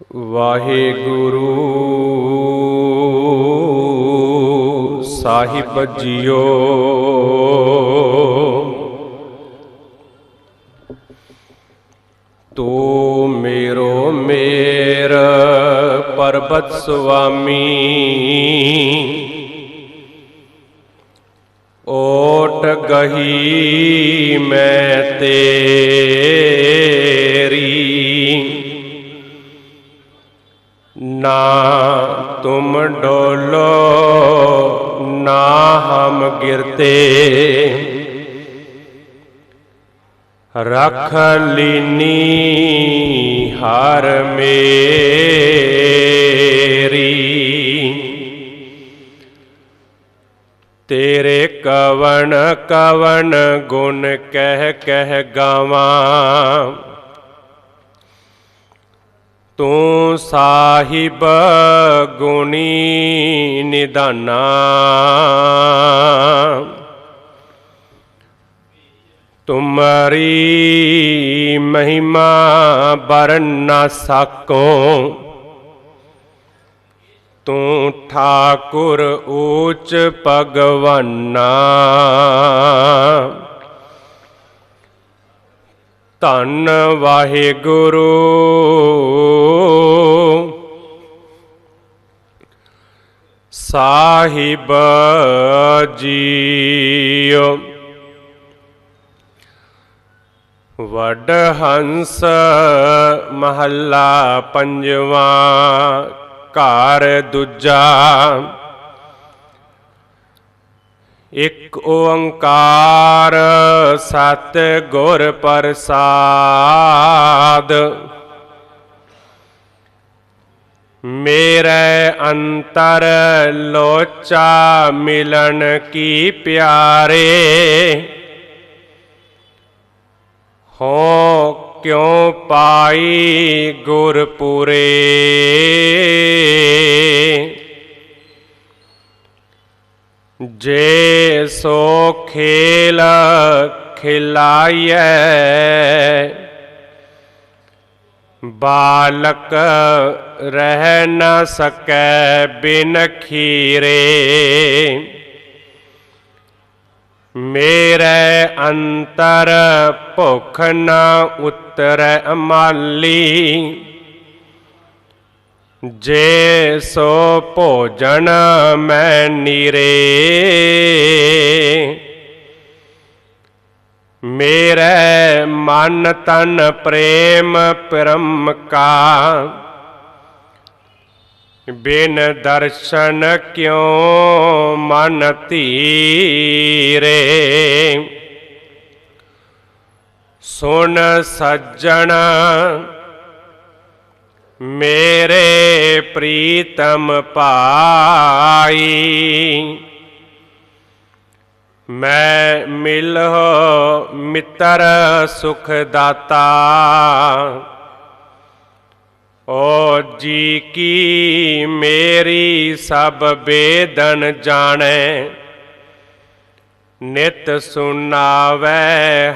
ਵਾਹਿਗੁਰੂ ਸਾਹਿਬ JIO. ਤੂੰ ਮੇਰੋ ਮੇਰ ਪਰਬਤ ਸੁਆਮੀ, ਓਟ ਗਹੀ ਮੈਂ ਤੇਰੀ। ना तुम डोलो ना हम गिरते, रख लीनी हर मेरी। तेरे कवन कवन गुण कह कह गावां, तू साहिब गुणी निधाना। तुम्हारी महिमा बरन ना सको, तू ठाकुर ऊच भगवाना। धन वाहिगुरु साहिब जीओ। वड हंस महला पंजवा, घर दूजा। एक ओंकार सत गुर प्रसाद, मेरे अंतर लोचा मिलन की प्यारे। हो क्यों पाई गुरपुरे, जे सो खेल खिलाइए। बालक रह न सकै बिन खीरे, मेरे अंतर भुख न उतरै माली। जे सो भोजन मैं नीरे, मेरे मन तन प्रेम परम का। बिन दर्शन क्यों मन धीरे। सुन सज्जन मेरे प्रीतम पाई, मैं मिलो मित्र सुख दाता। ओ जी की मेरी सब बेदन जाने, नित सुनावै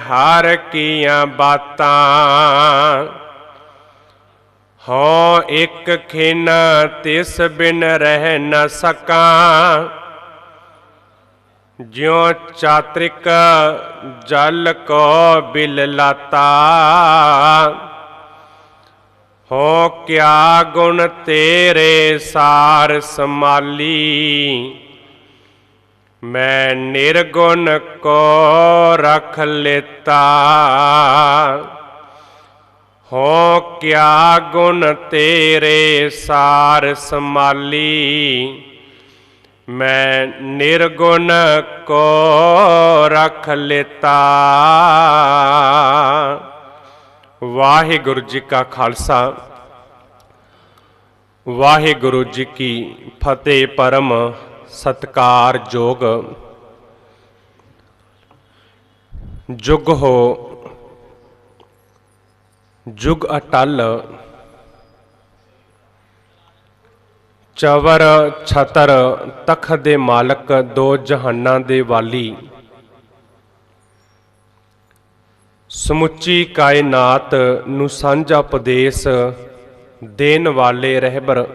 हर कियां बातां। हों एक खिन तिस बिन रह न सकां, ज्यों चात्रिक जल को बिल लाता। हो क्या गुण तेरे सार समाली, मैं निर्गुण को रख लेता। हो क्या गुण तेरे सार समाली, मैं निर्गुण को रख लेता। वाहिगुरु जी का खालसा, वाहिगुरु जी की फतेह। परम सत्कार जोग जुग हो जुग अटल, चवर छतर तख दे मालक, दो जहाना दे वाली। ਸਮੁੱਚੀ ਕਾਇਨਾਤ ਨੂੰ ਸਾਂਝਾ ਉਪਦੇਸ਼ ਦੇਣ ਵਾਲੇ ਰਹਿਬਰ।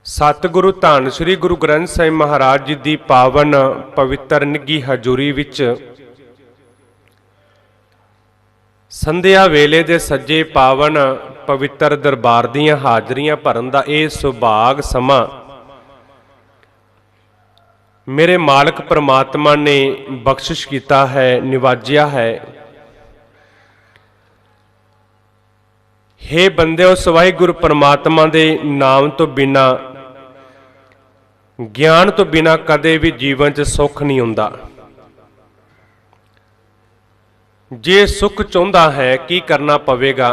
ਸਤਿਗੁਰੂ ਧੰਨ ਸ੍ਰੀ ਗੁਰੂ ਗ੍ਰੰਥ ਸਾਹਿਬ ਮਹਾਰਾਜ ਜੀ ਦੀ ਪਾਵਨ ਪਵਿੱਤਰ ਨਿੱਘੀ ਹਜ਼ੂਰੀ ਵਿੱਚ ਸੰਧਿਆ ਵੇਲੇ ਦੇ ਸੱਜੇ ਪਾਵਨ ਪਵਿੱਤਰ ਦਰਬਾਰ ਦੀਆਂ ਹਾਜ਼ਰੀਆਂ ਭਰਨ ਦਾ ਇਹ ਸੁਭਾਗ ਸਮਾਂ ਮੇਰੇ ਮਾਲਕ ਪ੍ਰਮਾਤਮਾ ਨੇ ਬਖਸ਼ਿਸ਼ ਕੀਤਾ ਹੈ, ਨਿਵਾਜਿਆ ਹੈ। ਹੇ ਬੰਦੇ, ਉਸ ਵਾਹਿਗੁਰੂ ਪ੍ਰਮਾਤਮਾ ਦੇ ਨਾਮ ਤੋਂ ਬਿਨਾ, ਗਿਆਨ ਤੋਂ ਬਿਨਾ ਕਦੇ ਵੀ ਜੀਵਨ 'ਚ ਸੁੱਖ ਨਹੀਂ ਹੁੰਦਾ। ਜੇ ਸੁੱਖ ਚਾਹੁੰਦਾ ਹੈ ਕੀ ਕਰਨਾ ਪਵੇਗਾ?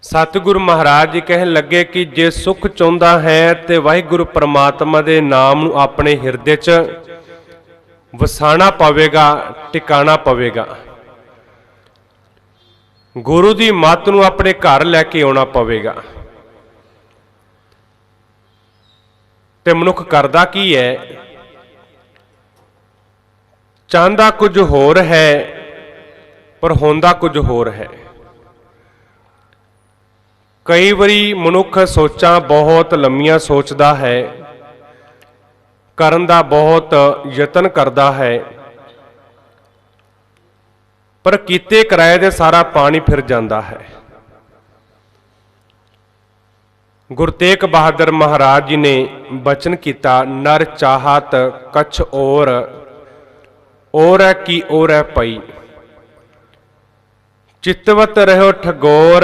ਸਤਿਗੁਰੂ ਮਹਾਰਾਜ ਜੀ ਕਹਿਣ ਲੱਗੇ ਕਿ ਜੇ ਸੁੱਖ ਚਾਹੁੰਦਾ ਹੈ ਤੇ ਵਾਹਿਗੁਰੂ ਪ੍ਰਮਾਤਮਾ ਦੇ ਨਾਮ ਨੂੰ ਆਪਣੇ ਹਿਰਦੇ 'ਚ ਵਸਾਣਾ ਪਵੇਗਾ, ਟਿਕਾਣਾ ਪਵੇਗਾ। ਗੁਰੂ ਦੀ ਮੱਤ ਨੂੰ ਆਪਣੇ ਘਰ ਲੈ ਕੇ ਆਉਣਾ ਪਵੇਗਾ। ਤੇ ਮਨੁੱਖ ਕਰਦਾ ਕੀ ਹੈ? ਚਾਹੁੰਦਾ ਕੁਝ ਹੋਰ ਹੈ ਪਰ ਹੁੰਦਾ ਕੁਝ ਹੋਰ ਹੈ। ਕਈ ਵਾਰੀ ਮਨੁੱਖ ਸੋਚਾਂ ਬਹੁਤ ਲੰਮੀਆਂ ਸੋਚਦਾ ਹੈ, ਕਰਨ ਦਾ ਬਹੁਤ ਯਤਨ ਕਰਦਾ ਹੈ, ਪਰ ਕੀਤੇ ਕਰਾਏ ਦੇ ਸਾਰਾ ਪਾਣੀ ਫਿਰ ਜਾਂਦਾ ਹੈ। ਗੁਰੂ ਤੇਗ ਬਹਾਦਰ ਮਹਾਰਾਜ ਜੀ ਨੇ ਬਚਨ ਕੀਤਾ, ਨਰ ਚਾਹਤ ਕਛ ਔਰ ਹੈ ਕੀ ਔਰ ਹੈ ਪਈ, ਚਿਤਵਤ ਰਹਿਓ ਠਗੋਰ,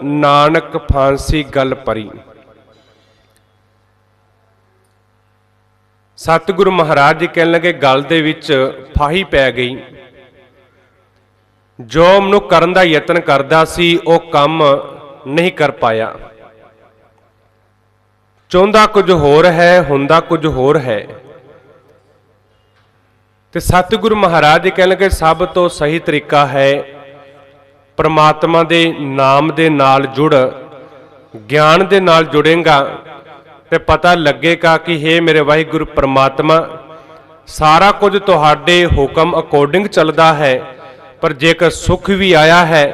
ਨਾਨਕ ਫਾਂਸੀ ਗਲ ਪਰੀ। ਸਤਿਗੁਰੂ ਮਹਾਰਾਜ ਜੀ ਕਹਿਣ ਲੱਗੇ ਗਲ ਦੇ ਵਿੱਚ ਫਾਹੀ ਪੈ ਗਈ। ਜੋ ਮਨੁੱਖ ਕਰਨ ਦਾ ਯਤਨ ਕਰਦਾ ਸੀ ਉਹ ਕੰਮ ਨਹੀਂ ਕਰ ਪਾਇਆ। ਚਾਹੁੰਦਾ ਕੁਝ ਹੋਰ ਹੈ, ਹੁੰਦਾ ਕੁਝ ਹੋਰ ਹੈ। ਤੇ ਸਤਿਗੁਰੂ ਮਹਾਰਾਜ ਜੀ ਕਹਿਣ ਲੱਗੇ ਸਭ ਤੋਂ ਸਹੀ ਤਰੀਕਾ ਹੈ ਪ੍ਰਮਾਤਮਾ ਦੇ ਨਾਮ ਦੇ ਨਾਲ ਜੁੜ, ਗਿਆਨ ਦੇ ਨਾਲ ਜੁੜੇਗਾ ਤੇ ਪਤਾ ਲੱਗੇਗਾ ਕਿ ਹੇ ਮੇਰੇ ਵਾਹਿਗੁਰੂ ਪ੍ਰਮਾਤਮਾ, ਸਾਰਾ ਕੁਝ ਤੁਹਾਡੇ ਹੁਕਮ ਅਕੋਰਡਿੰਗ ਚੱਲਦਾ ਹੈ, ਪਰ ਜੇਕਰ ਸੁੱਖ ਵੀ ਆਇਆ ਹੈ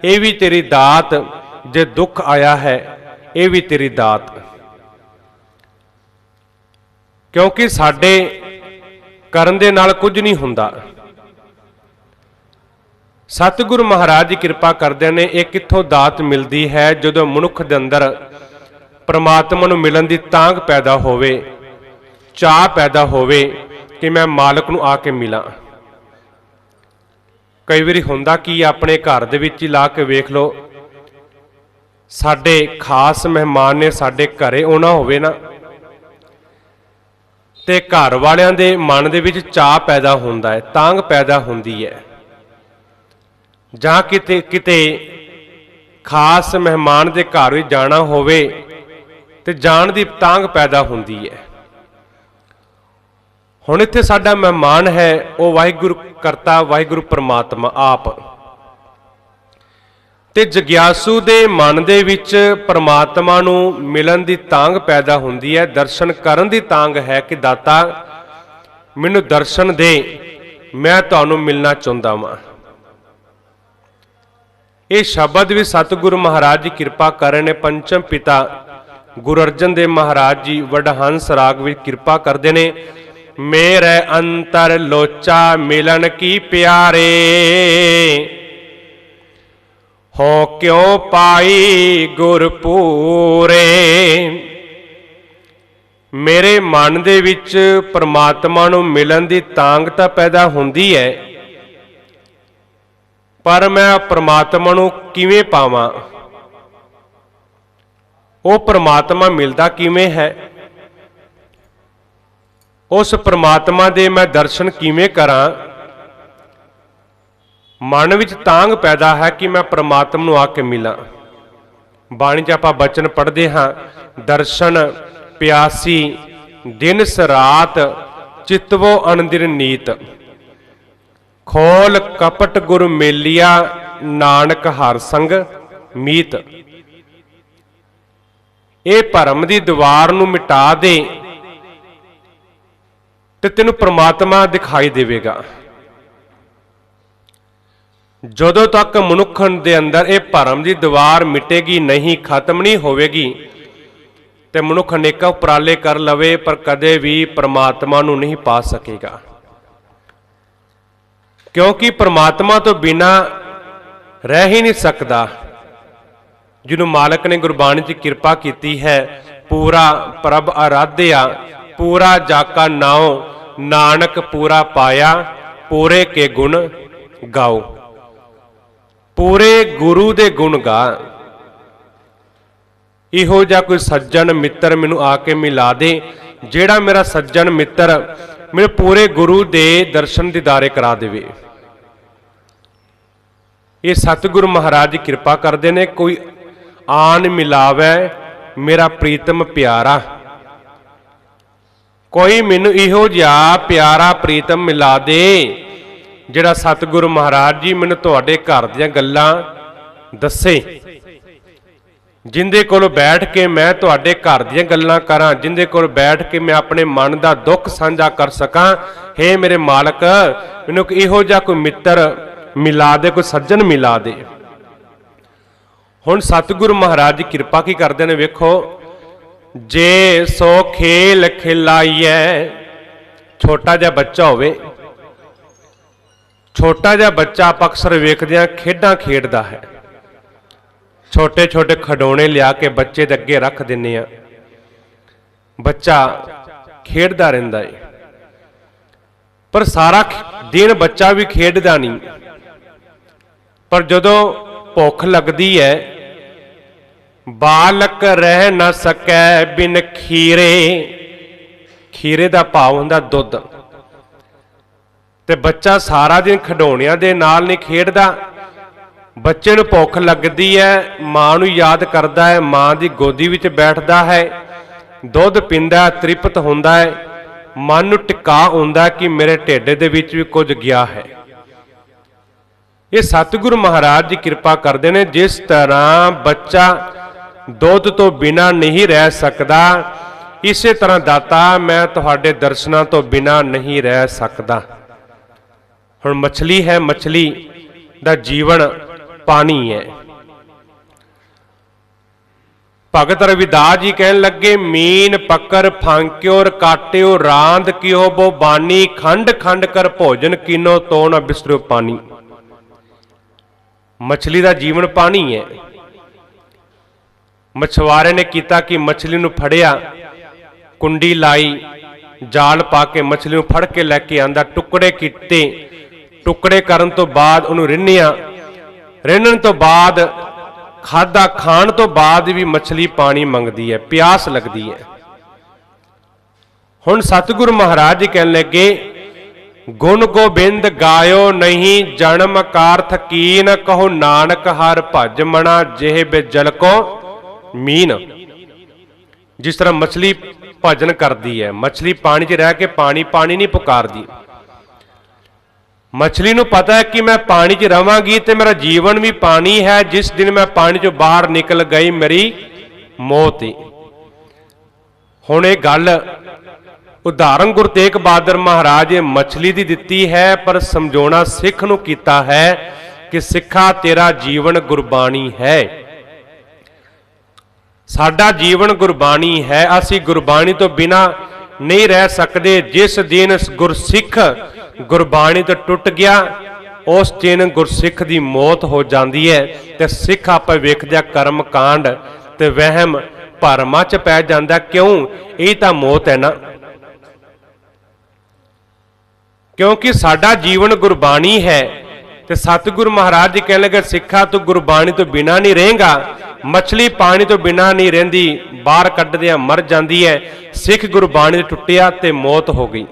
ਇਹ ਵੀ ਤੇਰੀ ਦਾਤ, ਜੇ ਦੁੱਖ ਆਇਆ ਹੈ ਇਹ ਵੀ ਤੇਰੀ ਦਾਤ। ਕਿਉਂਕਿ ਸਾਡੇ ਕਰਨ ਦੇ ਨਾਲ ਕੁਝ ਨਹੀਂ ਹੁੰਦਾ। ਸਤਿਗੁਰੂ ਮਹਾਰਾਜ ਜੀ ਕਿਰਪਾ ਕਰਦੇ ਨੇ। ਇਹ ਕਿੱਥੋਂ ਦਾਤ ਮਿਲਦੀ ਹੈ? ਜਦੋਂ ਮਨੁੱਖ ਦੇ ਅੰਦਰ ਪ੍ਰਮਾਤਮਾ ਨੂੰ ਮਿਲਣ ਦੀ ਤਾਂਘ ਪੈਦਾ ਹੋਵੇ, ਚਾਹ ਪੈਦਾ ਹੋਵੇ ਕਿ ਮੈਂ ਮਾਲਕ ਨੂੰ ਆ ਕੇ ਮਿਲਾਂ। ਕਈ ਵਾਰੀ ਹੁੰਦਾ ਕਿ ਆਪਣੇ ਘਰ ਦੇ ਵਿੱਚ ਹੀ ਲਾ ਕੇ ਵੇਖ ਲਓ, ਸਾਡੇ ਖਾਸ ਮਹਿਮਾਨ ਨੇ ਸਾਡੇ ਘਰੇ ਆਉਣਾ ਹੋਵੇ ਨਾ, ਤੇ ਘਰ ਵਾਲਿਆਂ ਦੇ ਮਨ ਦੇ ਵਿੱਚ ਚਾਹ ਪੈਦਾ ਹੁੰਦਾ ਹੈ, ਤਾਂਘ ਪੈਦਾ ਹੁੰਦੀ ਹੈ। ਜਾਂ ਕਿਤੇ ਖਾਸ ਮਹਿਮਾਨ ਦੇ ਘਰ ਵਿੱਚ ਜਾਣਾ ਹੋਵੇ ਤੇ ਜਾਣ ਦੀ ਤਾਂਘ ਪੈਦਾ ਹੁੰਦੀ ਹੈ। ਹੁਣ ਇੱਥੇ ਸਾਡਾ ਮਹਿਮਾਨ ਹੈ ਉਹ ਵਾਹਿਗੁਰੂ ਕਰਤਾ, ਵਾਹਿਗੁਰੂ ਪ੍ਰਮਾਤਮਾ ਆਪ। ਤੇ ਜਗਿਆਸੂ ਦੇ ਮਨ ਦੇ ਵਿੱਚ ਪ੍ਰਮਾਤਮਾ ਨੂੰ ਮਿਲਣ ਦੀ ਤਾਂਘ ਪੈਦਾ ਹੁੰਦੀ ਹੈ, ਦਰਸ਼ਨ ਕਰਨ ਦੀ ਤਾਂਘ ਹੈ ਕਿ ਦਾਤਾ ਮੈਨੂੰ ਦਰਸ਼ਨ ਦੇ, ਮੈਂ ਤੁਹਾਨੂੰ ਮਿਲਣਾ ਚਾਹੁੰਦਾ ਹਾਂ। ਇਹ ਸ਼ਬਦ ਵੀ ਸਤਿਗੁਰੂ ਮਹਾਰਾਜ ਜੀ ਕਿਰਪਾ ਕਰ ਰਹੇ ਨੇ। ਪੰਚਮ ਪਿਤਾ ਗੁਰੂ ਅਰਜਨ ਦੇਵ ਮਹਾਰਾਜ ਜੀ ਵਡਹੰਸ ਰਾਗ ਵਿੱਚ ਕਿਰਪਾ ਕਰਦੇ ਨੇ। ਮੇਰੇ ਅੰਤਰ ਲੋਚਾ ਮਿਲਨ ਕੀ ਪਿਆਰੇ, ਹੋ ਕਿਉ ਪਾਈ ਗੁਰਪੂਰੇ। ਮੇਰੇ ਮਨ ਦੇ ਵਿੱਚ ਪ੍ਰਮਾਤਮਾ ਨੂੰ ਮਿਲਣ ਦੀ ਤਾਂਘ ਤਾਂ ਪੈਦਾ ਹੁੰਦੀ ਹੈ, ਪਰ ਮੈਂ ਪ੍ਰਮਾਤਮਾ ਨੂੰ ਕਿਵੇਂ ਪਾਵਾਂ? ਉਹ ਪ੍ਰਮਾਤਮਾ ਮਿਲਦਾ ਕਿਵੇਂ ਹੈ? ਉਸ ਪ੍ਰਮਾਤਮਾ ਦੇ ਮੈਂ ਦਰਸ਼ਨ ਕਿਵੇਂ ਕਰਾਂ? ਮਨ ਵਿੱਚ ਤਾਂਘ ਪੈਦਾ ਹੈ ਕਿ ਮੈਂ ਪ੍ਰਮਾਤਮਾ ਨੂੰ ਆ ਕੇ ਮਿਲਾਂ। ਬਾਣੀ 'ਚ ਆਪਾਂ ਬਚਨ ਪੜ੍ਹਦੇ ਹਾਂ, ਦਰਸ਼ਨ ਪਿਆਸੀ ਦਿਨ ਰਾਤ, ਚਿਤਵੋ ਅਨੰਦਿਰ ਨੀਤ। ਖੋਲ ਕਪਟ ਗੁਰ ਮੇਲਿਆ, ਨਾਨਕ ਹਰ ਸੰਗ ਮੀਤ। ਇਹ ਭਰਮ ਦੀ ਦੀਵਾਰ ਨੂੰ ਮਿਟਾ ਦੇ ਤੇ ਤੈਨੂੰ ਪ੍ਰਮਾਤਮਾ ਦਿਖਾਈ ਦੇਵੇਗਾ। ਜਦੋਂ ਤੱਕ ਮਨੁੱਖ ਦੇ ਅੰਦਰ ਇਹ ਭਰਮ ਦੀ ਦੀਵਾਰ ਮਿਟੇਗੀ ਨਹੀਂ, ਖਤਮ ਨਹੀਂ ਹੋਵੇਗੀ, ਤੇ ਮਨੁੱਖ ਅਨੇਕਾਂ ਉਪਰਾਲੇ ਕਰ ਲਵੇ ਪਰ ਕਦੇ ਵੀ ਪ੍ਰਮਾਤਮਾ ਨੂੰ ਨਹੀਂ ਪਾ ਸਕੇਗਾ। ਕਿਉਂਕਿ ਪ੍ਰਮਾਤਮਾ ਤੋਂ ਬਿਨਾ ਰਹਿ ਹੀ ਨਹੀਂ ਸਕਦਾ। ਜਿਹਨੂੰ ਮਾਲਕ ਨੇ ਗੁਰਬਾਣੀ 'ਚ ਕਿਰਪਾ ਕੀਤੀ ਹੈ, ਪੂਰਾ ਪ੍ਰਭ ਆਰਾਧਿਆ, ਪੂਰਾ ਜਾਕਾ ਨਾਉ, ਨਾਨਕ ਪੂਰਾ ਪਾਇਆ, ਪੂਰੇ ਕੇ ਗੁਣ ਗਾਓ। ਪੂਰੇ ਗੁਰੂ ਦੇ ਗੁਣ ਗਾ। ਇਹੋ ਜਿਹਾ ਕੋਈ ਸੱਜਣ ਮਿੱਤਰ ਮੈਨੂੰ ਆ ਕੇ ਮਿਲਾ ਦੇ, ਜਿਹੜਾ ਮੇਰਾ ਸੱਜਣ ਮਿੱਤਰ ਮੈਨੂੰ ਪੂਰੇ ਗੁਰੂ ਦੇ ਦਰਸ਼ਨ ਦੀਦਾਰੇ ਕਰਾ ਦੇਵੇ। ਇਹ ਸਤਿਗੁਰੂ ਮਹਾਰਾਜ ਜੀ ਕਿਰਪਾ ਕਰਦੇ ਨੇ। ਕੋਈ ਆਨ ਮਿਲਾਵੇ ਮੇਰਾ ਪ੍ਰੀਤਮ ਪਿਆਰਾ, ਕੋਈ ਮੈਨੂੰ ਇਹੋ ਜਿਹਾ ਪਿਆਰਾ ਪ੍ਰੀਤਮ ਮਿਲਾ ਦੇ ਜਿਹੜਾ ਸਤਿਗੁਰੂ ਮਹਾਰਾਜ ਜੀ ਮੈਨੂੰ ਤੁਹਾਡੇ ਘਰ ਦੀਆਂ ਗੱਲਾਂ ਦੱਸੇ, ਜਿੰਦੇ ਕੋਲ ਬੈਠ ਕੇ ਮੈਂ ਤੁਹਾਡੇ ਘਰ ਦੀਆਂ ਗੱਲਾਂ ਕਰਾਂ, ਜਿੰਦੇ ਕੋਲ ਬੈਠ ਕੇ ਮੈਂ ਆਪਣੇ ਮਨ ਦਾ ਦੁੱਖ ਸਾਂਝਾ ਕਰ ਸਕਾਂ। ਹੇ ਮੇਰੇ ਮਾਲਕ, ਮੈਨੂੰ ਇਹੋ ਜਿਹਾ ਕੋਈ ਮਿੱਤਰ ਮਿਲਾ ਦੇ, ਕੋਈ ਸੱਜਣ ਮਿਲਾ ਦੇ। ਹੁਣ ਸਤਿਗੁਰੂ ਮਹਾਰਾਜ ਜੀ ਕਿਰਪਾ ਕੀ ਕਰਦੇ ਨੇ, ਵੇਖੋ। ਜੇ ਸੋ ਖੇਲ ਖਿਲਾਈਐ, ਛੋਟਾ ਜਿਹਾ ਬੱਚਾ ਹੋਵੇ, ਛੋਟਾ ਜਿਹਾ ਬੱਚਾ ਆਪਾਂ ਅਕਸਰ ਵੇਖਦੇ ਹਾਂ ਖੇਡਾਂ ਖੇਡਦਾ ਹੈ। ਛੋਟੇ ਛੋਟੇ ਖਿਡੌਣੇ ਲਿਆ ਕੇ ਬੱਚੇ ਦੇ ਅੱਗੇ ਰੱਖ ਦਿੰਨੇ ਆ, ਬੱਚਾ ਖੇਡਦਾ ਰਹਿੰਦਾ ਹੈ। ਪਰ ਸਾਰਾ ਦਿਨ ਬੱਚਾ ਵੀ ਖੇਡਦਾ ਨਹੀਂ, ਪਰ ਜਦੋਂ ਭੁੱਖ ਲੱਗਦੀ ਹੈ, ਬਾਲਕ ਰਹਿ ਨਾ ਸਕੈ ਬਿਨ ਖੀਰੇ, ਖੀਰੇ ਦਾ ਭਾਵ ਹੁੰਦਾ ਦੁੱਧ, ਤੇ ਬੱਚਾ ਸਾਰਾ ਦਿਨ ਖਿਡੌਣਿਆਂ ਦੇ ਨਾਲ ਨਹੀਂ ਖੇਡਦਾ। ਬੱਚੇ ਨੂੰ ਭੁੱਖ ਲੱਗਦੀ ਹੈ, ਮਾਂ ਨੂੰ ਯਾਦ ਕਰਦਾ ਹੈ, ਮਾਂ ਦੀ ਗੋਦੀ ਵਿੱਚ ਬੈਠਦਾ ਹੈ, ਦੁੱਧ ਪੀਂਦਾ, ਤ੍ਰਿਪਤ ਹੁੰਦਾ ਹੈ, ਮਨ ਨੂੰ ਟਿਕਾ ਹੁੰਦਾ ਕਿ ਮੇਰੇ ਢਿੱਡ ਦੇ ਵਿੱਚ ਵੀ ਕੁਝ ਗਿਆ ਹੈ। ਇਹ ਸਤਿਗੁਰੂ ਮਹਾਰਾਜ ਜੀ ਕਿਰਪਾ ਕਰਦੇ ਨੇ। ਜਿਸ ਤਰ੍ਹਾਂ ਬੱਚਾ ਦੁੱਧ ਤੋਂ ਬਿਨਾਂ ਨਹੀਂ ਰਹਿ ਸਕਦਾ, ਇਸੇ ਤਰ੍ਹਾਂ ਦਾਤਾ ਮੈਂ ਤੁਹਾਡੇ ਦਰਸ਼ਨਾਂ ਤੋਂ ਬਿਨਾਂ ਨਹੀਂ ਰਹਿ ਸਕਦਾ। ਹੁਣ ਮਛਲੀ ਹੈ, ਮਛਲੀ ਦਾ ਜੀਵਨ ਪਾਣੀ ਹੈ। ਭਗਤ ਰਵਿਦਾਸ ਜੀ ਕਹਿਣ ਲੱਗੇ, ਮੀਨ ਪਕਰ ਫਾਂਕਿਓ ਕਾਟਿਓ ਰਾਂਦ ਕਿਓ ਬੋ ਬਾਨੀ, ਖੰਡ ਖੰਡ ਕਰ ਭੋਜਨ ਕੀਨੋ ਤੋ ਨਾ ਬਿਸਰਿਓ ਪਾਣੀ। ਮਛਲੀ ਦਾ ਜੀਵਨ ਪਾਣੀ ਹੈ। ਮਛਵਾਰੇ ਨੇ ਕੀਤਾ ਕਿ ਮਛਲੀ ਨੂੰ ਫੜਿਆ, ਕੁੰਡੀ ਲਾਈ, ਜਾਲ ਪਾ ਕੇ ਮਛਲੀ ਨੂੰ ਫੜ ਕੇ ਲੈ ਕੇ ਆਂਦਾ, ਟੁਕੜੇ ਕੀਤੇ, ਟੁਕੜੇ ਕਰਨ ਤੋਂ ਬਾਅਦ ਉਹਨੂੰ ਰਿੰਨਿਆ, ਰਿੰਨਣ ਤੋਂ ਬਾਅਦ ਖਾਧਾ, ਖਾਣ ਤੋਂ ਬਾਅਦ ਵੀ ਮਛਲੀ ਪਾਣੀ ਮੰਗਦੀ ਹੈ, ਪਿਆਸ ਲੱਗਦੀ ਹੈ। ਹੁਣ ਸਤਿਗੁਰੂ ਮਹਾਰਾਜ ਜੀ ਕਹਿਣ ਲੱਗੇ, ਗੁਣ ਗੋਬਿੰਦ ਗਾਇਓ ਨਹੀਂ ਜਨਮ ਕਾਰਥ ਕੀਨ, ਕਹੋ ਨਾਨਕ ਹਰ ਭਜ ਮਣਾ ਜਿਹੇ ਬੇਜਲ ਕੋ ਮੀਨ। ਜਿਸ ਤਰ੍ਹਾਂ ਮਛਲੀ ਭਜਨ ਕਰਦੀ ਹੈ, ਮਛਲੀ ਪਾਣੀ 'ਚ ਰਹਿ ਕੇ ਪਾਣੀ ਪਾਣੀ ਨਹੀਂ ਪੁਕਾਰਦੀ। ਮਛਲੀ ਨੂੰ ਪਤਾ ਹੈ ਕਿ ਮੈਂ ਪਾਣੀ 'ਚ ਰਵਾਂਗੀ ਤੇ ਮੇਰਾ ਜੀਵਨ ਵੀ ਪਾਣੀ ਹੈ, ਜਿਸ ਦਿਨ ਮੈਂ ਪਾਣੀ 'ਚੋਂ ਬਾਹਰ ਨਿਕਲ ਗਈ ਮੇਰੀ ਮੌਤ ਹੀ। ਹੁਣ ਇਹ ਗੱਲ ਉਦਾਹਰਨ ਗੁਰੂ ਤੇਗ ਬਹਾਦਰ ਮਹਾਰਾਜ ਨੇ ਮਛਲੀ ਦੀ ਦਿੱਤੀ ਹੈ, ਪਰ ਸਮਝਾਉਣਾ ਸਿੱਖ ਨੂੰ ਕੀਤਾ ਹੈ ਕਿ ਸਿੱਖਾ ਤੇਰਾ ਜੀਵਨ ਗੁਰਬਾਣੀ ਹੈ। ਸਾਡਾ ਜੀਵਨ ਗੁਰਬਾਣੀ ਹੈ, ਅਸੀਂ ਗੁਰਬਾਣੀ ਤੋਂ ਬਿਨਾਂ ਨਹੀਂ ਰਹਿ ਸਕਦੇ। ਜਿਸ ਦਿਨ ਗੁਰਸਿੱਖ ਗੁਰਬਾਣੀ ਤੋਂ ਟੁੱਟ ਗਿਆ, ਉਸ ਦਿਨ ਗੁਰਸਿੱਖ ਦੀ ਮੌਤ ਹੋ ਜਾਂਦੀ ਹੈ। ਤੇ ਸਿੱਖ ਆਪਾਂ ਵੇਖਦੇ ਕਰਮ ਕਾਂਡ ਤੇ ਵਹਿਮ ਭਰਮਾਂ 'ਚ ਪੈ ਜਾਂਦਾ। ਕਿਉਂ? ਇਹ ਤਾਂ ਮੌਤ ਹੈ ਨਾ। ਕਿਉਂਕਿ ਸਾਡਾ ਜੀਵਨ ਗੁਰਬਾਣੀ ਹੈ। ਤੇ ਸਤਿਗੁਰੂ ਮਹਾਰਾਜ ਜੀ ਕਹਿਣ ਲੱਗੇ, ਸਿੱਖਾ ਤੂੰ ਗੁਰਬਾਣੀ ਤੋਂ ਬਿਨਾਂ ਨਹੀਂ ਰਹੇਗਾ। ਮਛਲੀ ਪਾਣੀ ਤੋਂ ਬਿਨਾਂ ਨਹੀਂ ਰਹਿੰਦੀ, ਬਾਹਰ ਕੱਢਦਿਆਂ ਮਰ ਜਾਂਦੀ ਹੈ। ਸਿੱਖ ਗੁਰਬਾਣੀ ਤੋਂ ਟੁੱਟਿਆ ਤੇ ਮੌਤ ਹੋ ਗਈ,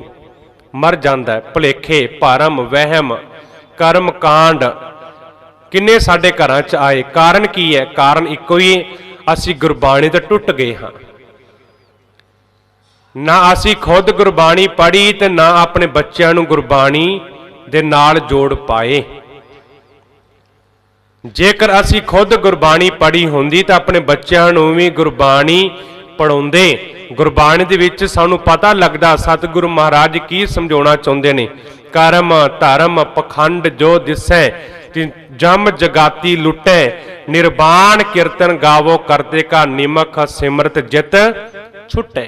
ਮਰ ਜਾਂਦਾ ਹੈ। ਭੁਲੇਖੇ, ਭਰਮ, ਵਹਿਮ, ਕਰਮ ਕਾਂਡ ਕਿੰਨੇ ਸਾਡੇ ਘਰਾਂ 'ਚ ਆਏ। ਕਾਰਨ ਕੀ ਹੈ? ਕਾਰਨ ਇੱਕੋ ਹੀ, ਅਸੀਂ ਗੁਰਬਾਣੀ ਤੋਂ ਟੁੱਟ ਗਏ ਹਾਂ। ਨਾ ਅਸੀਂ ਖੁਦ ਗੁਰਬਾਣੀ ਪੜ੍ਹੀ ਤੇ ਨਾ ਆਪਣੇ ਬੱਚਿਆਂ ਨੂੰ ਗੁਰਬਾਣੀ ਦੇ ਨਾਲ ਜੋੜ ਪਾਏ। ਜੇਕਰ ਅਸੀਂ ਖੁਦ ਗੁਰਬਾਣੀ ਪੜ੍ਹੀ ਹੁੰਦੀ ਤਾਂ ਆਪਣੇ ਬੱਚਿਆਂ ਨੂੰ ਵੀ ਗੁਰਬਾਣੀ ਪੜਾਉਂਦੇ। ਗੁਰਬਾਣੀ ਦੇ ਵਿੱਚ ਸਾਨੂੰ ਪਤਾ ਲੱਗਦਾ ਸਤਿਗੁਰੂ ਮਹਾਰਾਜ ਕੀ ਸਮਝਾਉਣਾ ਚਾਹੁੰਦੇ ਨੇ। कर्म धर्म पखंड जो दिसै, जम जगाती लुटै, निर्वाण कीर्तन गावो करते का निमक, सिमरत जित छुटै।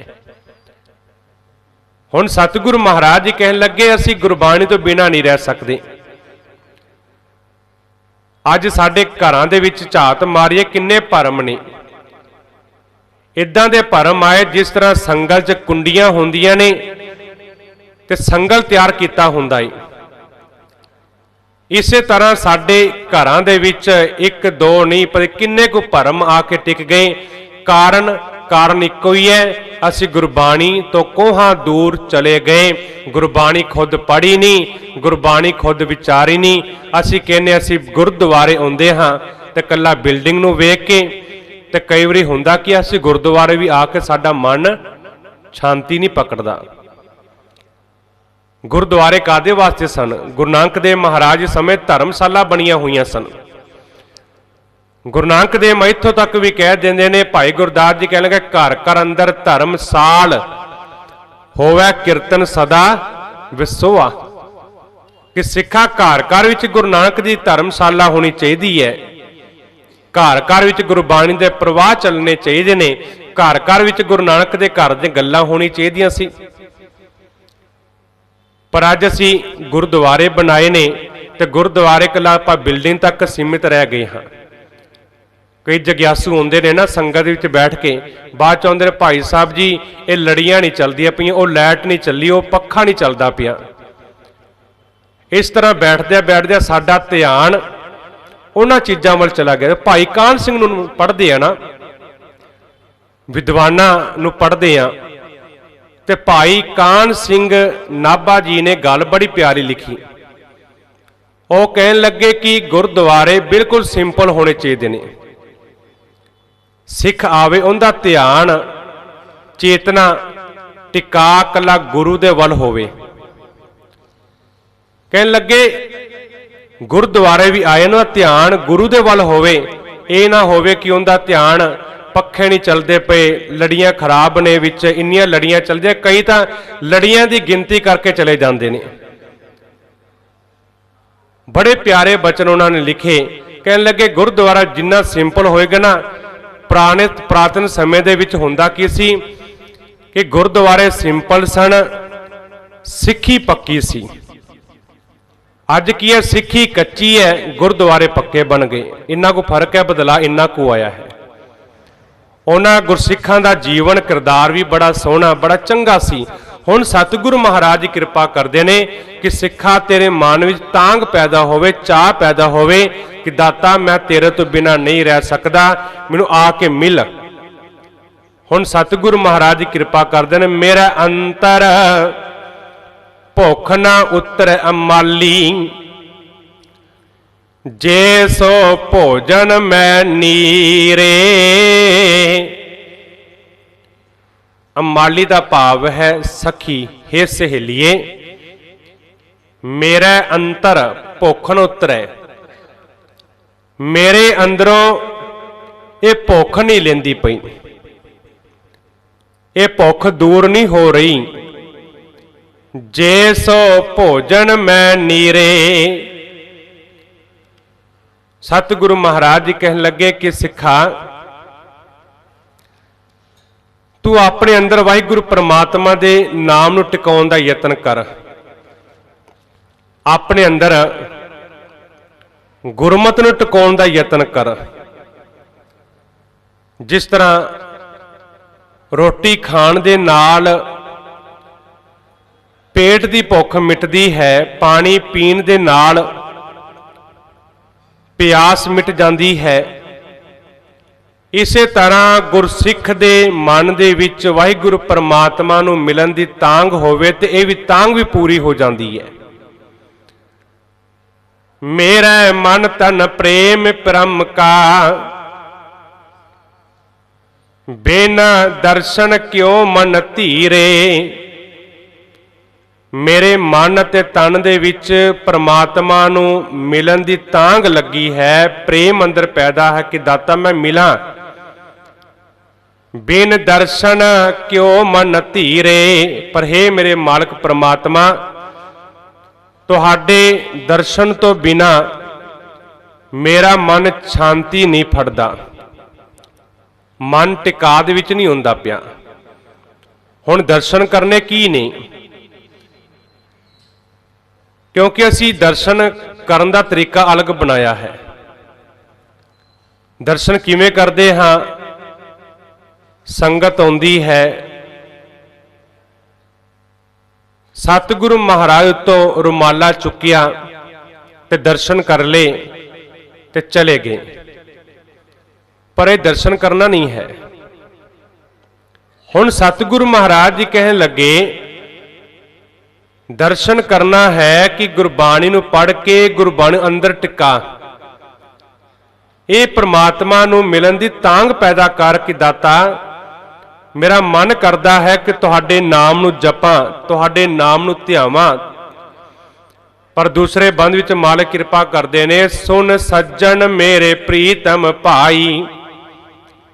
हुण सतगुरु महाराज जी कहन लगे असीं गुरबाणी तो बिना नहीं रह सकते। अज साडे घरां दे विच झात मारीए किन्ने भरम ने, इदां दे भरम आए जिस तरह संगल च कुंडियां हुंदियां ने ते संगल तैयार कीता हुंदा है। इसे तरह साडे घरां दे विच एक दो नहीं पर किन्ने को भरम आके टिक गए। कारण इक्को ही है, असी गुरबाणी तो कोहां दूर चले गए। गुरबाणी खुद पढ़ी नहीं, गुरबाणी खुद विचारी नहीं। असी कहने असी गुरुद्वारे आउंदे हां ते कल्ला बिल्डिंग नूं वेख के, ते कई वारी हुंदा कि असी गुरुद्वारे भी आके साडा मन शांति नहीं पकड़दा। गुरुद्वारे कादे वास्ते सन? गुरु नानक देव महाराज समय धर्मशाला बनिया हुई सन। गुरु नानक देव इत्थों तक भी कह देंदे ने, भाई गुरदास जी कह लगे घर घर अंदर धर्मसाल होवे कीर्तन सदा विसोआ, कि सिखा घर घर विच गुरु नानक दी धर्मशाला होनी चाहिए है। घर घर विच गुरबाणी दे प्रवाह चलने चाहिए ने। घर घर विच गुरु नानक दे घर दी गल्लां होनी चाहिए सी। पर अज असी गुरुद्वारे बनाए ने ते गुरुद्वारे कला आपां बिल्डिंग तक सीमित रह गए हाँ। कई जग्यासू आउंदे ने ना संगत विच बैठ के, बाद च आउंदे ने भाई साहब जी ये लड़ियां नहीं चलदियां पईयां, वो लाइट नहीं चली, वो पक्खा नहीं चलदा पिया। इस तरह बैठदे साडा ध्यान उन्हां चीज़ां वल चला गया। भाई कान सिंह नूं पढ़दे आ ना, विद्वानां नूं पढ़दे आ, ते भाई कान सिंह नाभा जी ने गल बड़ी प्यारी लिखी। वो कहन लगे कि गुरुद्वारे बिल्कुल सिंपल होने चाहिए ने। सिख आवे उनका ध्यान चेतना टिका कला गुरु दे वल होवे। कहन लगे गुरुद्वारे भी आए ना ध्यान गुरु दे वल होवे, ये ना होवे कि उनका ध्यान पखे नहीं चलते पे, लड़ियां खराब ने, विच इन्नियां लड़ियां चलदियां, कई तो लड़ियां की गिनती करके चले जाते हैं। बड़े प्यारे बचन उन्होंने लिखे। कहने लगे गुरुद्वारा जिन्ना सिंपल होएगा ना, पुरातन समय दे विच हुंदा की सी कि गुरुद्वारे सिंपल सन, सिक्खी पक्की सी। अज की है सिक्खी कच्ची है, गुरुद्वारे पक्के बन गए। इन्ना को फर्क है, बदला इन्ना को आया है। उन्हां गुरसिखां दा जीवन किरदार भी बड़ा सोहना बड़ा चंगा सी। हुण सतगुरु महाराज जी कृपा करते हैं कि सिखा तेरे मन में तांग पैदा होवे, चाह पैदा होवे कि दाता मैं तेरे तो बिना नहीं रह सकता, मैनू आके मिल। हुण सतगुरु महाराज जी कृपा करते हैं, मेरा अंतर भुख ना उतर अमाली, जे सो भोजन मैं नीरे। अमाली का भाव है सखी, हे सहेलिए मेरा अंतर भुख न उतरे, मेरे अंदरों ये भुख नहीं लेंदी पई, ये भुख दूर नहीं हो रही। जे सो भोजन मैं नीरे। सतगुरु महाराज जी कहन लगे कि सिखा तू अपने अंदर वाहिगुरु परमात्मा दे नाम नूं टिकाउण दा यतन कर। अपने अंदर गुरमत नूं टिकाउण दा यतन कर। जिस तरह रोटी खाण दे नाल पेट दी भुख मिटदी है, पानी पीण दे नाल प्यास मिट जाती है, इसे तरह गुरसिख दे मन दे विच वाहिगुरु परमात्मा नूं मिलन दी तांग होवे ते ये भी तांग भी पूरी हो जाती है। मेरा मन तन प्रेम परम का, बिना दर्शन क्यों मन धीरे। मेरे मन ते तन दे विच परमात्मा नूं मिलन दी तांग लगी है, प्रेम अंदर पैदा है कि दाता मैं मिला। बिन दर्शन क्यों मन धीरे। पर हे मेरे मालक परमात्मा तुहाडे दर्शन तो बिना मेरा मन शांति नहीं फड़दा, मन टिकाद विच नहीं हुंदा पिया। हुण दर्शन करने की नहीं, क्योंकि असी दर्शन करन दा तरीका अलग बनाया है। दर्शन किवें करदे हां? संगत आउंदी है, सतगुरु महाराज तो रुमाला चुकिया ते दर्शन कर ले ते चले गए, पर यह दर्शन करना नहीं है। हुण सतगुरु महाराज जी कहन लगे दर्शन करना है कि गुरबाणी नूं पढ़ के गुरबाणी अंदर टिका, ये परमात्मा नूं मिलन दी तांग पैदा कर कि दाता मेरा मन करता है कि तुहाडे नाम नूं जपां, तुहाडे नाम नूं ध्यावां। पर दूसरे बंद विच मालिक कृपा करते ने, सुन सज्जन मेरे प्रीतम भाई,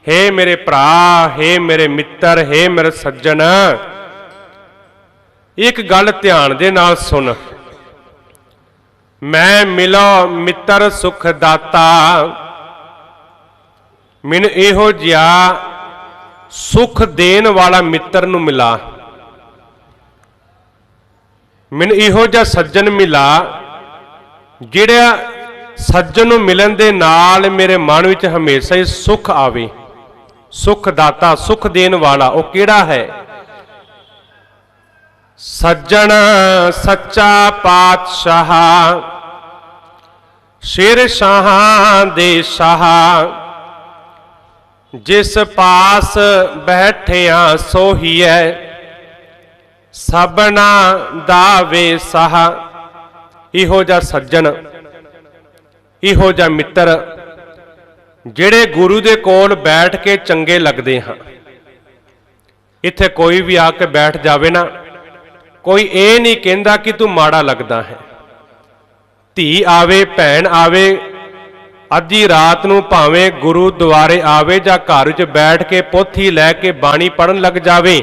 हे मेरे भरा, हे मेरे मित्र, हे मेरे सज्जन, एक गल ध्यान दे नाल सुन। मैं मिलो मित्र सुख दाता, मैनूं इहो जिहा सुख देन वाला मित्र नूं मिला, मैनूं इहो जिहा सज्जन मिला जिहड़ा सज्जन नूं मिलन दे नाल मेरे मन विच हमेशा ही सुख आवे। सुख दाता, सुख देन वाला, वो किहड़ा है? सज्जन सच्चा पातशाह, शेर शाहां दे शाह, जिस पास बैठिया सोहीए सबना दावे साह। इहो जा सज्जन, इहो जा मित्र जिहड़े गुरु दे कोल बैठ के चंगे लगदे हां। इत्थे कोई भी आके बैठ जावे ना, कोई ये नहीं कहंदा कि तू माड़ा लगदा है। धी आवे, भैन आवे, अद्धी रात नूं भावें गुरुद्वारे आवे जां घर विच बैठ के पोथी लैके बाणी पढ़न लग जावे,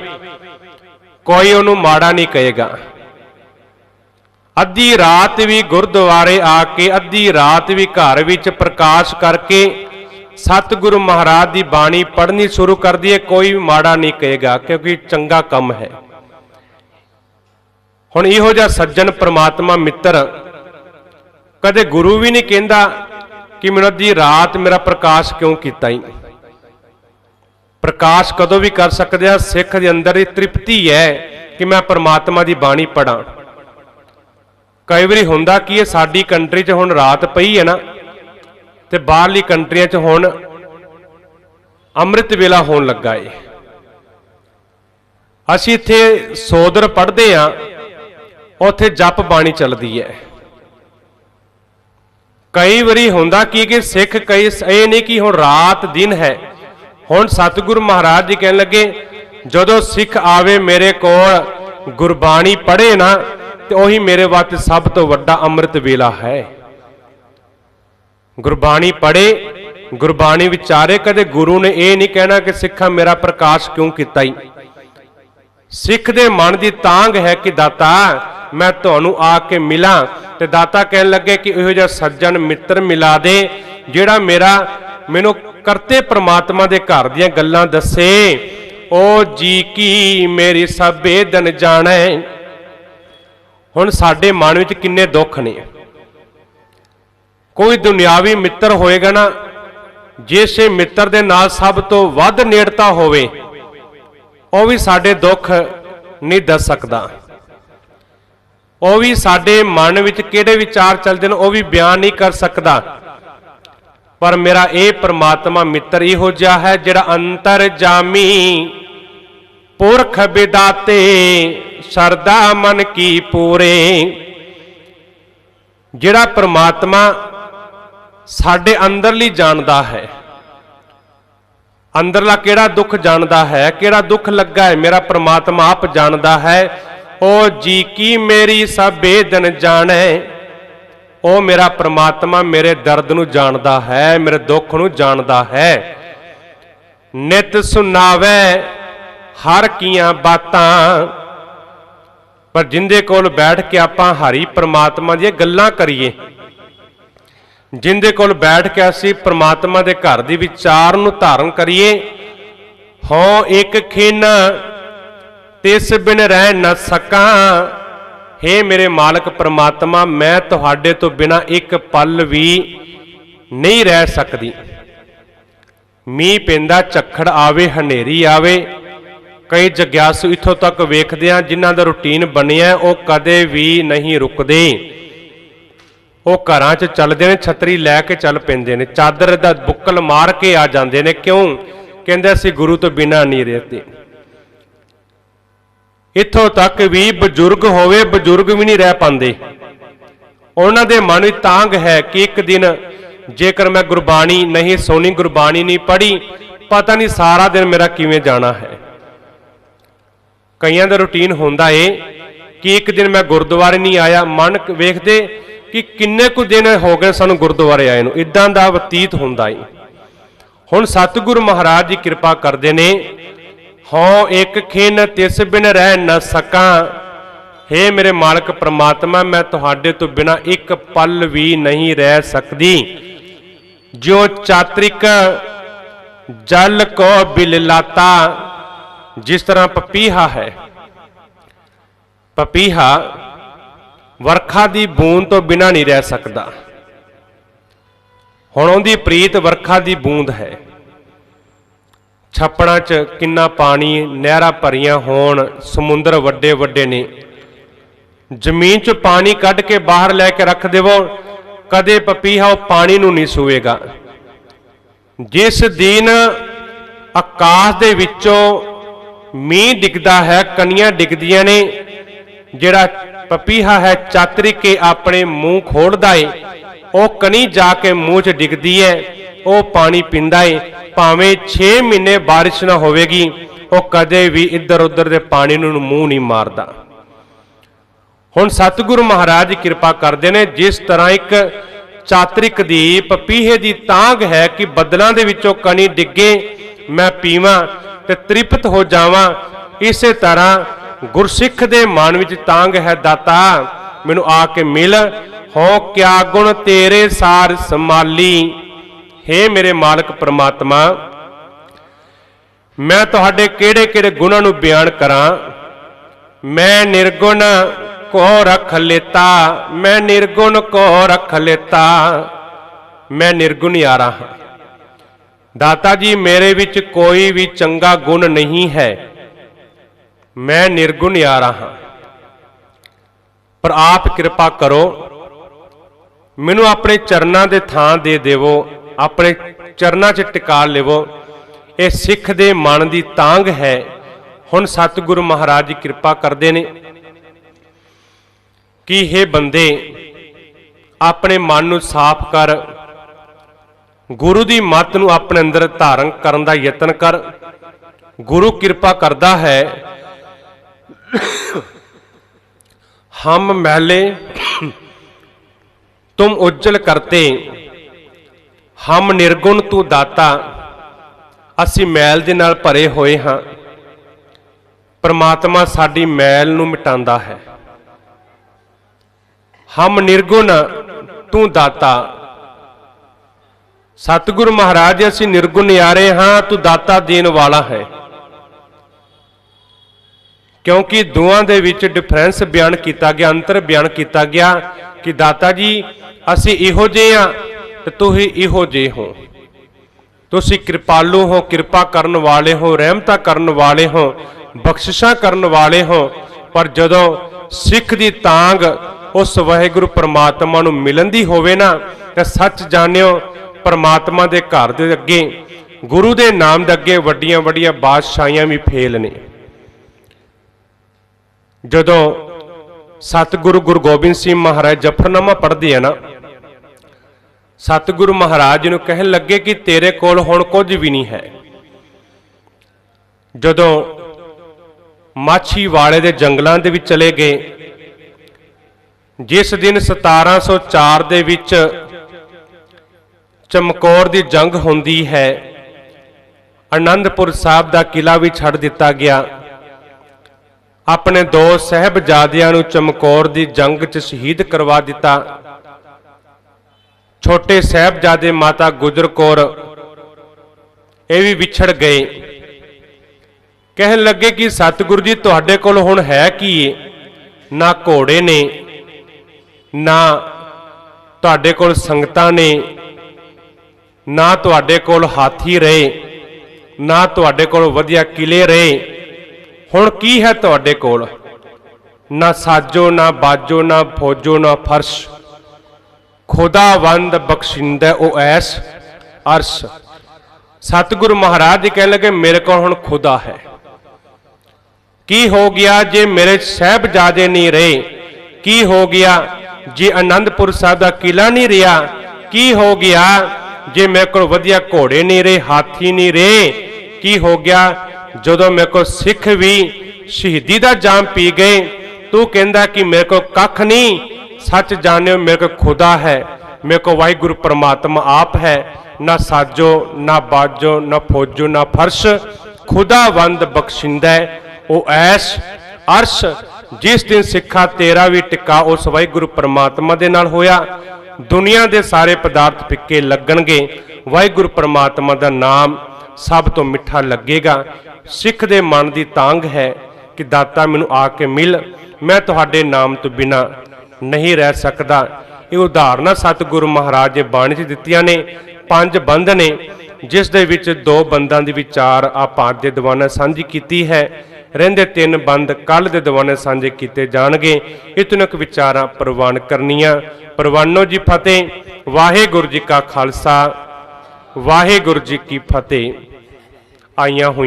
कोई उहनूं माड़ा नहीं कहेगा। अद्धी रात भी गुरुद्वारे आके, अद्धी रात भी घर विच प्रकाश करके सतगुरु महाराज की बाणी पढ़नी शुरू कर दी है, कोई भी माड़ा नहीं कहेगा, क्योंकि चंगा काम है। हुण इहो जिहा सज्जन परमात्मा मित्र कदे गुरु भी नहीं कहंदा कि मैं अद्धी रात मेरा प्रकाश क्यों किया। प्रकाश कदों भी कर सकते हैं, सिख के अंदर ही तृप्ति है कि मैं परमात्मा की बाणी पढ़ा। कई बार हुंदा कि साडी कंट्री च हुण रात पई है ना, ते बाहरली कंट्रियां च हुण अमृत वेला होण लगा है। असीं इत्थे सोदर पढ़दे हां, उत्थे जप बाणी चलदी है। कई बारी हुंदा कि सिख कई ये नहीं कि हुण रात दिन है। हुण सतगुरु महाराज जी कहन लगे जदों सिख आवे मेरे कोल गुरबाणी पढ़े ना, तो उही मेरे वास्ते सब तो वड्डा अमृत वेला है। गुरबाणी पढ़े, गुरबाणी विचारे, कदे गुरु ने यह नहीं कहना कि सिखा मेरा प्रकाश क्यों किया। सिख दे मन की तांग है कि दाता मैं तुहानूं आके मिला, ते दाता कहन लगे कि इहो जिहा सज्जन मित्र मिला दे जिहड़ा मैनूं करते परमात्मा दे घर दीयां गल्लां दसे। ओ जी की मेरी सब बेदन जाणे। हुण साडे मन विच किन्ने दुख ने। कोई दुनियावी मित्र होएगा ना, जिस मित्र दे नाल सब तो वध नेड़ता होवे, वो भी साडे दुख नहीं दस सकदा। वो भी साडे मन विच किहड़े विचार चलदे ने वो भी बयान नहीं कर सकदा। पर मेरा ये परमात्मा मित्र इहो जिहा है जिहड़ा अंतर जामी पुरख विदाते शरदा मन की पूरे। जिहड़ा परमात्मा साडे अंदरली जानदा है, अंदरला किहड़ा दुख जानदा है, किहड़ा दुख लगा है, मेरा परमात्मा आप जानदा है। ओ जी की मेरी सब बेदन जाने। ओ मेरा परमात्मा मेरे दर्द नूं जानदा है, मेरे दुख नूं जानदा है। नित सुनावे हर कियां बातां, पर जिंदे कोल बैठ के आपां हरि परमात्मा दी गल्लां करिए, जिंदे कोल बैठ के असीं परमात्मा दे घर दी विचार नूं धारण करिए, हों एक खिन तिस बिन रह न सकां। हे मेरे मालक परमात्मा, मैं तुहाडे तो बिना एक पल भी नहीं रह सकदी। मीह पैंदा, झक्खड़ आवे, हनेरी आवे, कई जग्यासू इत्थों तक वेखदे हां जिन्हां दा रूटीन बनिया वो कदे भी नहीं रुकदे। वो घरां च चलदे ने, छतरी लैके चल पैंदे ने, चादर दा बुक्कल मार के आ जांदे ने। क्यों? कहंदे असीं गुरु तो बिना नहीं रहते। इत्थों तक भी बजुर्ग होवे, बजुर्ग भी नहीं रह पाते। उन्हां दे मन विच तांग है कि एक दिन जेकर मैं गुरबाणी नहीं सुनी, गुरबाणी नहीं पढ़ी, पता नहीं सारा दिन मेरा किवें जाना है। कईयां दा रूटीन हुंदा है कि एक दिन मैं गुरुद्वारे नहीं आया, मन वेखदे कि किन्ने कुछ दिन हो गए सानू गुरुद्वारे आए नूं, इदां दा बतीत हुंदा है। हुण सतगुरु महाराज जी कृपा करदे ने, हों एक खिन तिस बिन रह न सकां। हे मेरे मालक परमात्मा, मैं तुहाडे तो बिना एक पल भी नहीं रह सकदी। जो चात्रिक जल को बिललाता, जिस तरह पपीहा है, पपीहा वर्खा दी बूंद तो बिना नहीं रह सकता। हुण उहदी प्रीत वर्खा दी बूंद है। छप्पड़ां च किन्ना पानी, नहरां भरियां होण, समुंदर वड्डे वड्डे ने, जमीन च पानी कढ के बाहर लैके रख देवो, कदे पपीहा पानी नूं नहीं सूएगा। जिस दिन आकाश दे विचों मींह डिगदा है, कनियां डिगदियां ने, जिहड़ा पपीहा है चातरी के अपने मूँह खोलदा है, वो कनी जाके मूँह च डिगदी है, वो पानी पींदा है। भावें 6 महीने बारिश ना होवेगी, वो कदे भी इधर उधर दे पानी नूं मूँह नहीं मारदा। हुण सतगुरु महाराज कृपा करदे ने, जिस तरह एक चातरिक दी पपीहे दी तांग है कि बदलां दे विचों कनी डिगे, मैं पीवां ते तृप्त हो जावां, इसे तरह गुरसिख दे मन विच तांग है, दाता मैनू आके मिल, हो क्या गुण तेरे सार संभाली। हे मेरे मालक परमात्मा, मैं तुहाडे किहड़े किहड़े गुणां नूं बयान करां। मैं निर्गुण को रख लेता, मैं निर्गुण को रख लेता, मैं निर्गुण यारा हां। दाता जी, मेरे विच कोई भी चंगा गुण नहीं है, मैं निर्गुण यारा हां। पर आप कृपा करो, मैनू अपने चरनां दे थां दे देवो, अपने चरनां च टिका लेवो। ये सिख दे मन दी तांग है। हुण सतगुरु महाराज जी कृपा करदे ने कि हे बंदे, अपने मन नूं साफ कर, गुरु दी मत नूं अपने अंदर धारण करन दा यतन कर। गुरु कृपा करदा है, हम मैले तुम उज्जल करते, हम निर्गुण तू दाता, असी मैल दे नाल भरे होए हां। परमात्मा साडी मैल नूं मिटांदा है। हम निर्गुण तू दाता, सतगुरु महाराज असी निर्गुण यारे हां, तू दाता देन वाला है। क्योंकि दोवां दे विच डिफरेंस बयान किया गया, अंतर बयान किया गया कि दाता जी असी इहो जे हां ते तुसीं इहो जे हो। तुसीं कृपालु हो, कृपा करन वाले हो, रहमता करन वाले हो, बख्शिशां करन वाले हो। पर जदों सिख दी तांग उस वाहिगुरू परमात्मा नूं मिलन दी होवे ना, ते सच जानियो परमात्मा दे घर दे अगे, गुरु दे नाम दे अगे वड्डियां वड्डियां बादशाहियां भी फेल ने। जदों सतगुरु गुरु गोबिंद सिंह महाराज जफरनामा पढ़दे हैं ना, सतगुरु महाराज नूं कहन लगे कि तेरे कोल हुण कुछ भी नहीं है। जदों माछीवाड़े दे जंगलां दे विच चले गए, जिस दिन 1704 दे विच चमकौर दी जंग होंदी है, आनंदपुर साहब दा किला भी छड़ दिता गया। ਆਪਣੇ दो साहिबजादियां नूं चमकौर दी जंग च शहीद करवा दिता। छोटे साहिबजादे माता गुजर कौर ये भी विछड़ गए। कहन लगे कि सतगुरु जी तुहाडे कोल हुण है की, ना घोड़े ने, ना तुहाडे कोल संगतां ने, ना तुहाडे कोल हाथी रहे, ना तुहाडे कोल वधिया किले रहे, हुण की है तुहाडे कोल? ना साजो ना बाजो ना फौजो ना फर्श, खुदावंद बख्शिंदा ओ ऐस अर्श। सतगुरु महाराज जी कहने लगे मेरे को हुण खुदा है। की हो गया जे मेरे साहिबजादे नहीं रहे? की हो गया जे आनंदपुर साहब का किला नहीं रहा? की हो गया जे मेरे को वधिया घोड़े नहीं रहे, हाथी नहीं रहे? की हो गया जदों मेरे को सिख भी शहीदी का जाम पी गए, तू कहंदा कि मेरे को कख नहीं, सच जाने मेरे को खुदा है, मेरे को वाहिगुरु परमात्मा आप है। ना साजो ना बाजो ना फौजो ना फर्श, खुदावंद बख्शिंदा ओ ऐश अर्श। जिस दिन सिखा तेरा भी टिका उस वाहिगुरु परमात्मा दे नाल होया। दुनिया के सारे पदार्थ फिक्के लगणगे, वाहिगुरु परमात्मा का नाम सब तो मिठा लगेगा। सिख दे मन की तांग है कि दाता मैनू आके मिल, मैं तुहाडे नाम तो बिना नहीं रह सकता। ये उदाहरण सतगुरु महाराज ने बाणी च दित्तियां ने। 5 बंद ने जिस दे विच 2 बंदां दी विचार आपां दे दीवाना सांझी कीती है। रहिंदे 3 बंद कल दे दीवाने सांझे कीते जाणगे। इतनक विचारां प्रवान करनियां। प्रवानो जी फतेह। वाहिगुरू जी का खालसा, वाहिगुरू जी की फतेह। आईयां हुई